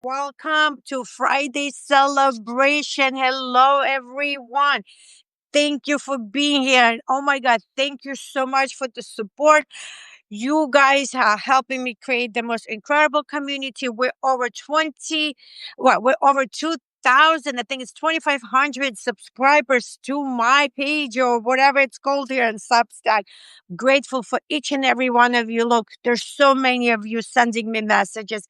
Welcome to Friday celebration. Hello, everyone. Thank you for being here. And oh my God, thank you so much for the support. You guys are helping me create the most incredible community. We're over 20, we're over 2,000. I think it's 2,500 subscribers to my page or whatever it's called here in Substack. Grateful for each and every one of you. Look, there's so many of you sending me messages.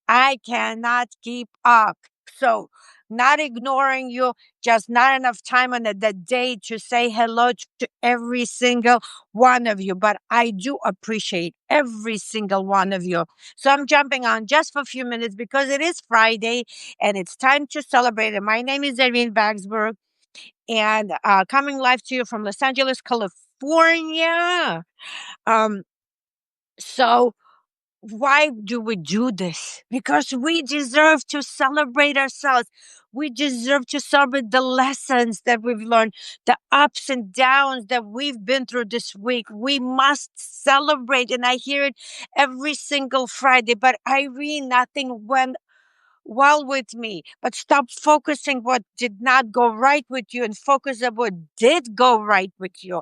I cannot keep up. So, not ignoring you, just not enough time on the day to say hello to every single one of you. But I do appreciate every single one of you. So, I'm jumping on just for a few minutes because it is Friday and it's time to celebrate. And my name is Irene Vaksberg and coming live to you from Los Angeles, California. Um, so, why do we do this? Because we deserve to celebrate ourselves. We deserve to celebrate the lessons that we've learned, the ups and downs that we've been through this week. We must celebrate. And I hear it every single Friday. But Irene, nothing went well with me, but stop focusing what did not go right with you and focus on what did go right with you.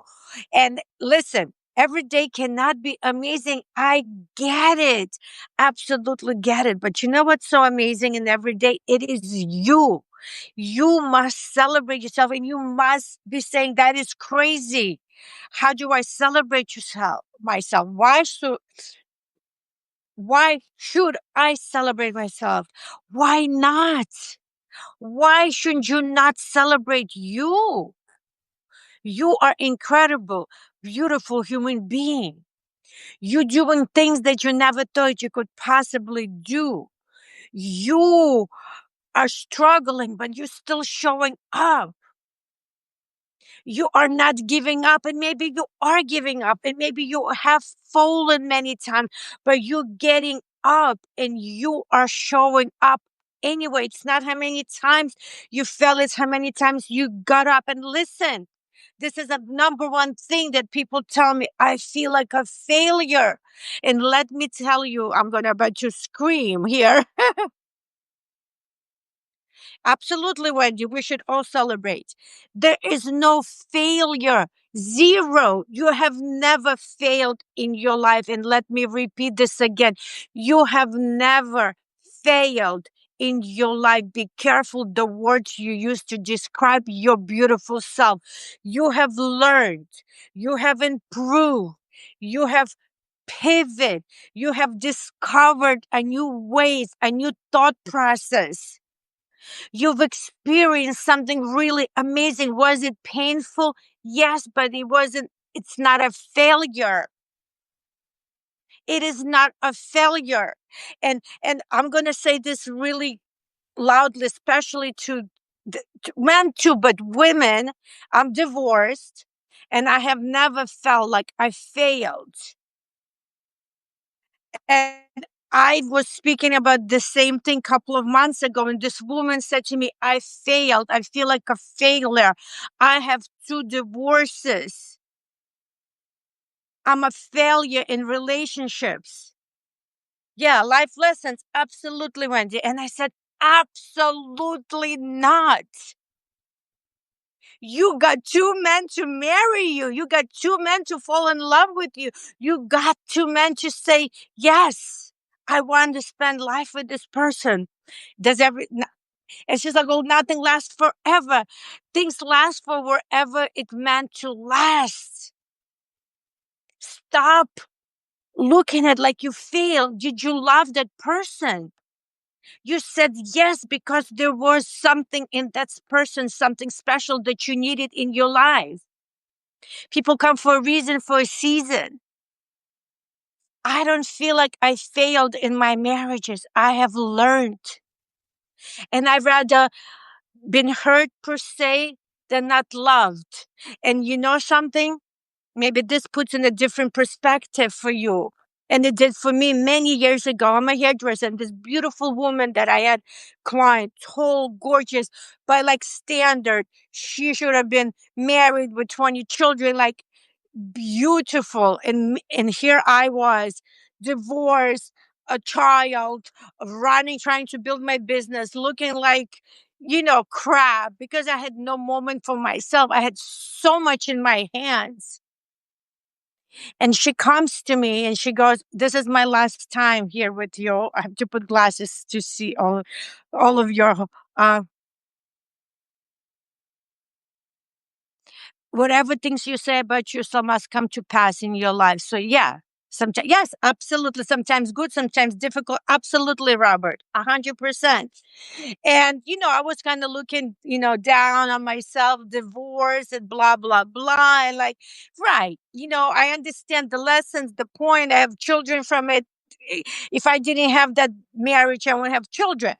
And listen, every day cannot be amazing. I get it. Absolutely get it. But you know what's so amazing in every day? It is you. You must celebrate yourself and you must be saying that is crazy. How do I celebrate yourself myself? Why should I celebrate myself? Why not? Why shouldn't you not celebrate you? You are incredible, beautiful human being. You're doing things that you never thought you could possibly do. You are struggling, but you're still showing up. You are not giving up, and maybe you are giving up, and maybe you have fallen many times, but you're getting up and you are showing up anyway. It's not how many times you fell, it's how many times you got up. And listen, this is a number one thing that people tell me. I feel like a failure. And let me tell you, I'm going to about to scream here. Absolutely, Wendy. We should all celebrate. There is no failure. Zero. You have never failed in your life. And let me repeat this again. You have never failed in your life. Be careful the words you use to describe your beautiful self. You have learned. You have improved. You have pivot. You have discovered a new ways, a new thought process. You've experienced something really amazing. Was it painful? Yes, but it wasn't, it's not a failure. It is not a failure. And I'm going to say this really loudly, especially to men too, but women. I'm divorced and I have never felt like I failed. And I was speaking about the same thing a couple of months ago, and this woman said to me, I failed. I feel like a failure. I have two divorces. I'm a failure in relationships. Yeah, life lessons. Absolutely, Wendy. And I said, absolutely not. You got two men to marry you. You got two men to fall in love with you. You got two men to say, yes, I want to spend life with this person. Does every, it's just like, oh, nothing lasts forever. Things last for wherever it meant to last. Stop looking at like you failed. Did you love that person? You said yes because there was something in that person, something special that you needed in your life. People come for a reason, for a season. I don't feel like I failed in my marriages. I have learned. And I'd rather been hurt per se than not loved. And you know something? Maybe this puts in a different perspective for you. And it did for me many years ago. I'm a hairdresser, and this beautiful woman that I had client, tall, gorgeous, by like standard, she should have been married with 20 children, like beautiful. And here I was, divorced. a child, running, trying to build my business, looking like, crap, because I had no moment for myself. I had so much in my hands. And she comes to me and she goes, "This is my last time here with you. I have to put glasses to see all of your uh whatever things you say about yourself must come to pass in your life." So yeah, sometimes, yes, absolutely. Sometimes good, sometimes difficult. Absolutely, Robert, 100%. And I was kind of looking, down on myself, divorce and blah blah blah, and like, right, I understand the lessons, the point. I have children from it. If I didn't have that marriage, I wouldn't have children.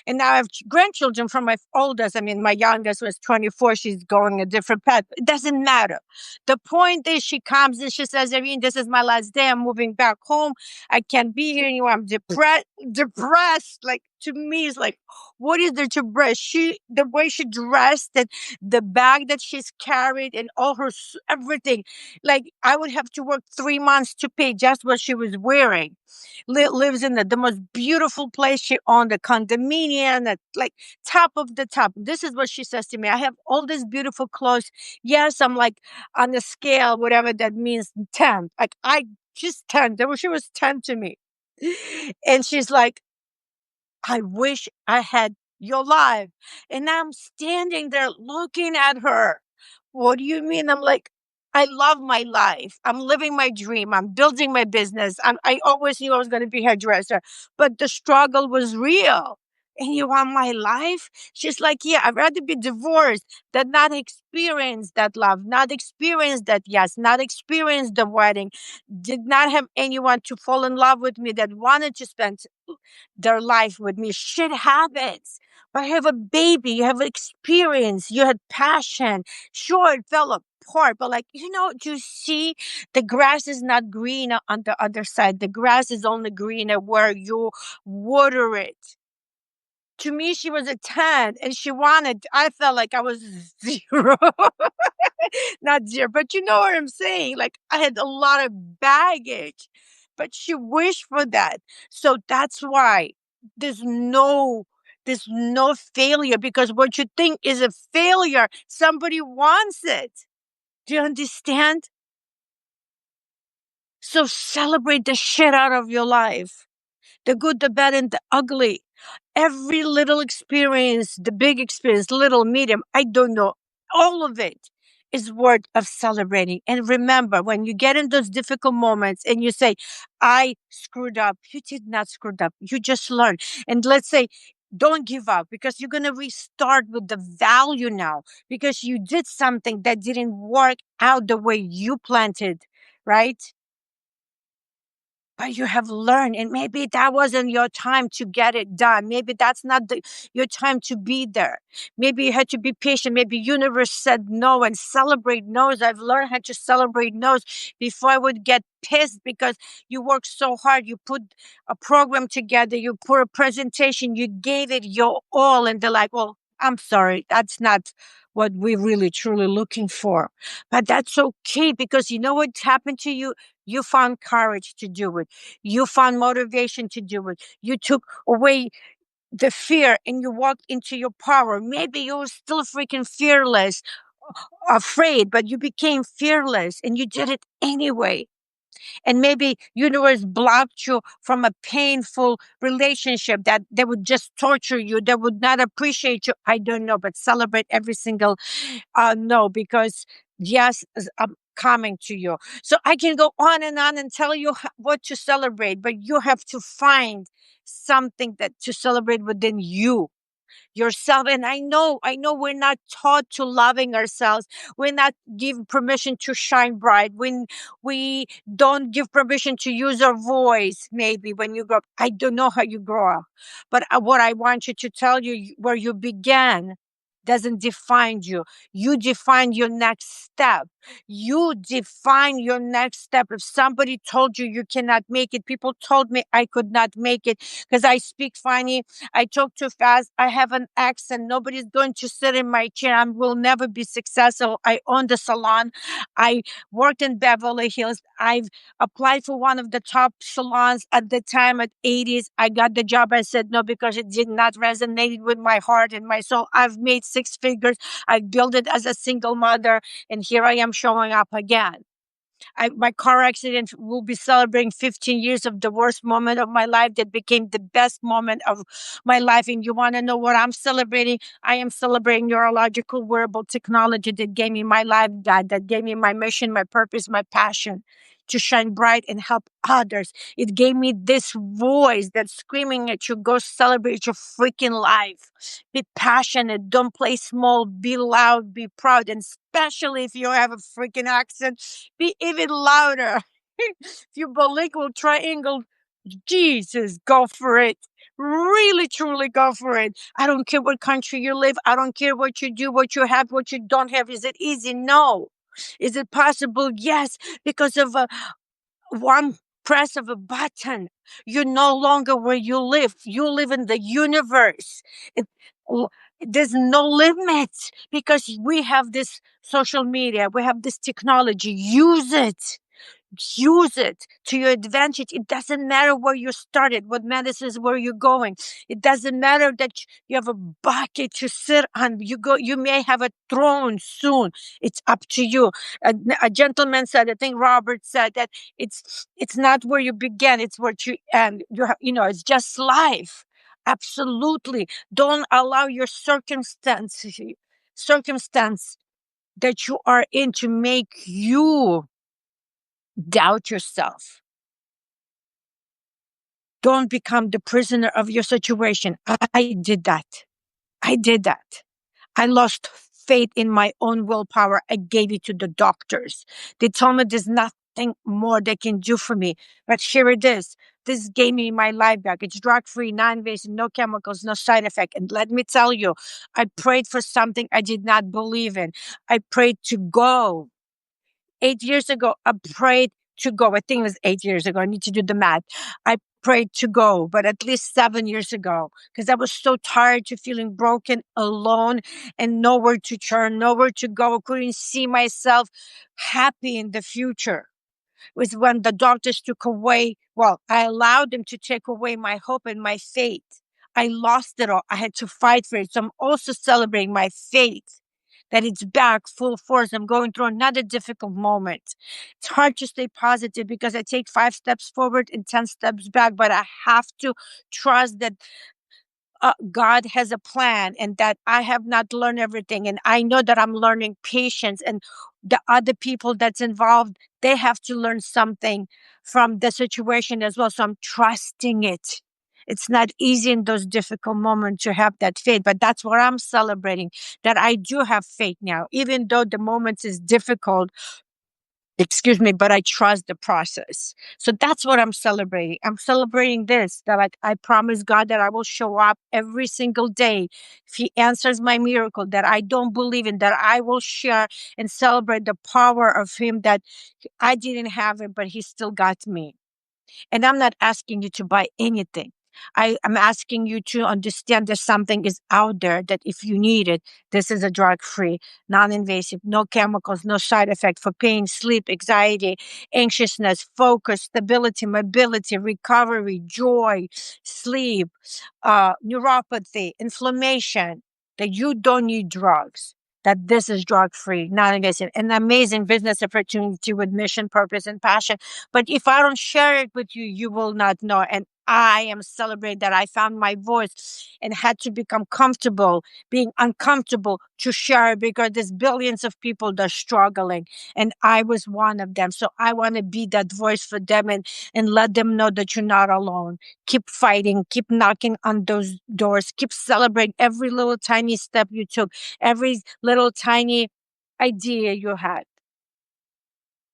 And now I have grandchildren from my oldest. I mean, my youngest was 24. She's going a different path. It doesn't matter. The point is, she comes and she says, "Irene, this is my last day. I'm moving back home. I can't be here anymore. I'm depressed." Depressed. Like, to me, it's like, what is there to depress? The way she dressed and the bag that she's carried and all her everything. Like, I would have to work 3 months to pay just what she was wearing. Lives in the most beautiful place. She owned a condominium at, like, top of the top. This is what she says to me: "I have all these beautiful clothes. Yes, I'm like on the scale, whatever that means, 10. Like, she's 10. She was 10 to me." And she's like, "I wish I had your life." And I'm standing there looking at her. "What do you mean?" I'm like, "I love my life. I'm living my dream. I'm building my business. I always knew I was going to be a hairdresser, but the struggle was real. And you want my life?" She's like, "Yeah, I'd rather be divorced than not experience that love, not experience that yes, not experience the wedding, did not have anyone to fall in love with me that wanted to spend their life with me." Shit happens. But I have a baby, you have experience, you had passion. Sure, it fell apart, but, like, you see, the grass is not green on the other side. The grass is only greener where you water it. To me, she was a 10 and I felt like I was 0. Not 0, but you know what I'm saying? Like, I had a lot of baggage, but she wished for that. So that's why there's no there's no failure, because what you think is a failure, somebody wants it. Do you understand? So celebrate the shit out of your life. The good, the bad, and the ugly. Every little experience, the big experience, little, medium, I don't know, all of it is worth of celebrating. And remember, when you get in those difficult moments and you say, "I screwed up," you did not screw up. You just learned. And let's say, don't give up, because you're going to restart with the value now, because you did something that didn't work out the way you planned it, right? But you have learned, and maybe that wasn't your time to get it done. Maybe that's not your time to be there. Maybe you had to be patient. Maybe universe said no, and celebrate no's. I've learned how to celebrate no's. Before, I would get pissed because you worked so hard. You put a program together. You put a presentation. You gave it your all, and they're like, "Well, I'm sorry. That's not what we're really truly looking for." But that's okay, because you know what happened to you? You found courage to do it. You found motivation to do it. You took away the fear and you walked into your power. Maybe you were still freaking fearless, afraid, but you became fearless and you did it anyway. And maybe universe blocked you from a painful relationship that they would just torture you, they would not appreciate you. I don't know, but celebrate every single no, because yes, I'm coming to you. So I can go on and tell you what to celebrate, but you have to find something that to celebrate within you, yourself. And I know we're not taught to loving ourselves. We're not given permission to shine bright. When we don't give permission to use our voice, maybe when you grow up. I don't know how you grow up, but what I want you to tell you, where you began, doesn't define you. You define your next step. You define your next step. If somebody told you you cannot make it, people told me I could not make it because I speak funny, I talk too fast, I have an accent, nobody's going to sit in my chair, I will never be successful. I own the salon. I worked in Beverly Hills. I've applied for one of the top salons at the time at 80s. I got the job. I said no because it did not resonate with my heart and my soul. I've made six figures. I built it as a single mother, and here I am showing up again. My car accident will be celebrating 15 years of the worst moment of my life that became the best moment of my life. And you want to know what I'm celebrating? I am celebrating neurological wearable technology that gave me my life, that gave me my mission, my purpose, my passion to shine bright and help others. It gave me this voice that's screaming at you, go celebrate your freaking life. Be passionate, don't play small, be loud, be proud, and especially if you have a freaking accent, be even louder. If you bilingual triangle, Jesus, go for it. Really, truly go for it. I don't care what country you live. I don't care what you do, what you have, what you don't have. Is it easy? No. Is it possible? Yes, because of one press of a button. You're no longer where you live. You live in the universe. It, l- there's no limit because we have this social media, we have this technology. Use it. Use it to your advantage. It doesn't matter where you started, what matters where you're going. It doesn't matter that you have a bucket to sit on. You may have a throne soon. It's up to you. A gentleman said, I think Robert said that it's not where you begin, it's where you end. It's just life. Absolutely. Don't allow your circumstance that you are in to make you doubt yourself. Don't become the prisoner of your situation. I did that. I did that. I lost faith in my own willpower. I gave it to the doctors. They told me there's nothing more they can do for me. But here it is. This gave me my life back. It's drug free, non invasive, no chemicals, no side effect. And let me tell you, I prayed for something I did not believe in. I prayed to go. 8 years ago, I prayed to go. I think it was 8 years ago. I need to do the math. I prayed to go, but at least 7 years ago, because I was so tired to feeling broken, alone, and nowhere to turn, nowhere to go. I couldn't see myself happy in the future. Was when the doctors took away, well, I allowed them to take away my hope and my faith. I lost it all. I had to fight for it. So I'm also celebrating my faith that it's back full force. I'm going through another difficult moment. It's hard to stay positive because I take 5 steps forward and 10 steps back, but I have to trust that God has a plan and that I have not learned everything. And I know that I'm learning patience, and the other people that's involved, they have to learn something from the situation as well. So I'm trusting it. It's not easy in those difficult moments to have that faith, but that's what I'm celebrating, that I do have faith now, even though the moments is difficult, excuse me, but I trust the process. So that's what I'm celebrating. I'm celebrating this, that like I promise God that I will show up every single day. If He answers my miracle that I don't believe in, that I will share and celebrate the power of Him, that I didn't have it, but He still got me. And I'm not asking you to buy anything. I'm asking you to understand that something is out there that if you need it, this is a drug free, non invasive, no chemicals, no side effect for pain, sleep, anxiety, anxiousness, focus, stability, mobility, recovery, joy, sleep, neuropathy, inflammation, that you don't need drugs. That this is drug free, non invasive, an amazing business opportunity with mission, purpose, and passion. But if I don't share it with you, you will not know. And I am celebrating that I found my voice and had to become comfortable being uncomfortable to share it, because there's billions of people that are struggling. And I was one of them. So I want to be that voice for them, and let them know that you're not alone. Keep fighting, keep knocking on those doors, keep celebrating every little tiny step you took, every little tiny idea you had.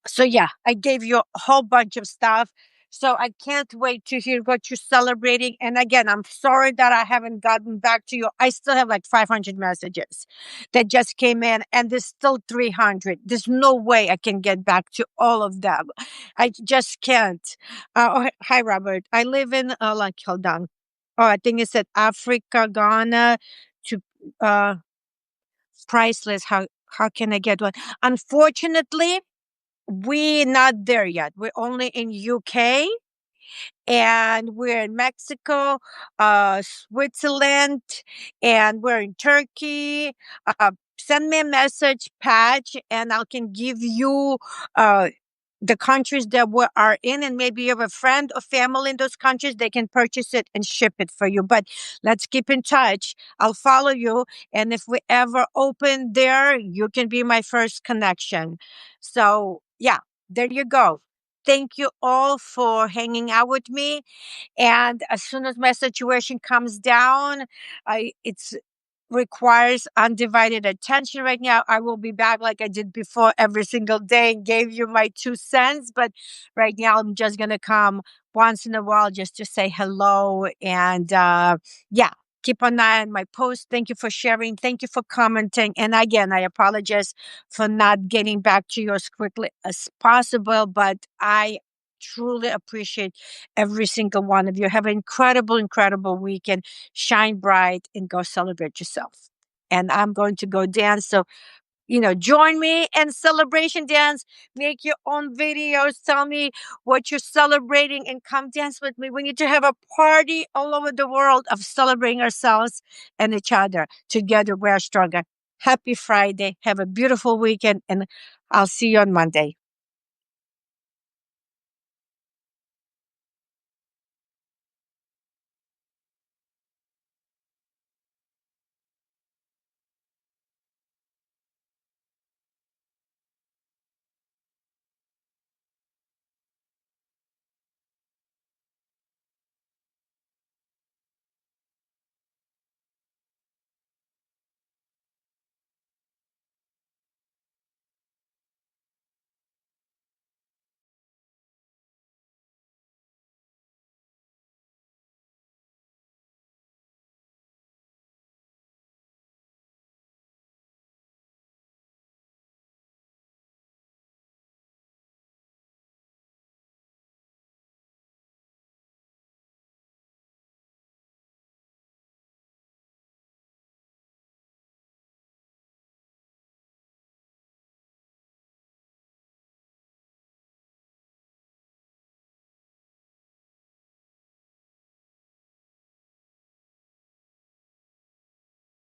So yeah, I gave you a whole bunch of stuff. So I can't wait to hear what you're celebrating. And again, I'm sorry that I haven't gotten back to you. I still have like 500 messages that just came in, and there's still 300. There's no way I can get back to all of them. I just can't. Hi, Robert. I live in, like, hold on. Oh, I think it said Africa, Ghana to, uh, priceless. How can I get one? Unfortunately, we're not there yet. We're only in UK, and we're in Mexico, Switzerland, and we're in Turkey. Send me a message, Patch, and I can give you uh, the countries that we are in, and maybe you have a friend or family in those countries. They can purchase it and ship it for you. But let's keep in touch. I'll follow you, and if we ever open there, you can be my first connection. So yeah, there you go. Thank you all for hanging out with me. And as soon as my situation comes down, it's requires undivided attention right now. I will be back like I did before every single day and gave you my 2 cents. But right now, I'm just going to come once in a while just to say hello. And yeah, keep an eye on my post. Thank you for sharing. Thank you for commenting. And again, I apologize for not getting back to you as quickly as possible, but I truly appreciate every single one of you. Have an incredible, incredible weekend. Shine bright and go celebrate yourself. And I'm going to go dance. So, join me in celebration dance. Make your own videos. Tell me what you're celebrating and come dance with me. We need to have a party all over the world of celebrating ourselves and each other. Together, we're stronger. Happy Friday. Have a beautiful weekend. And I'll see you on Monday.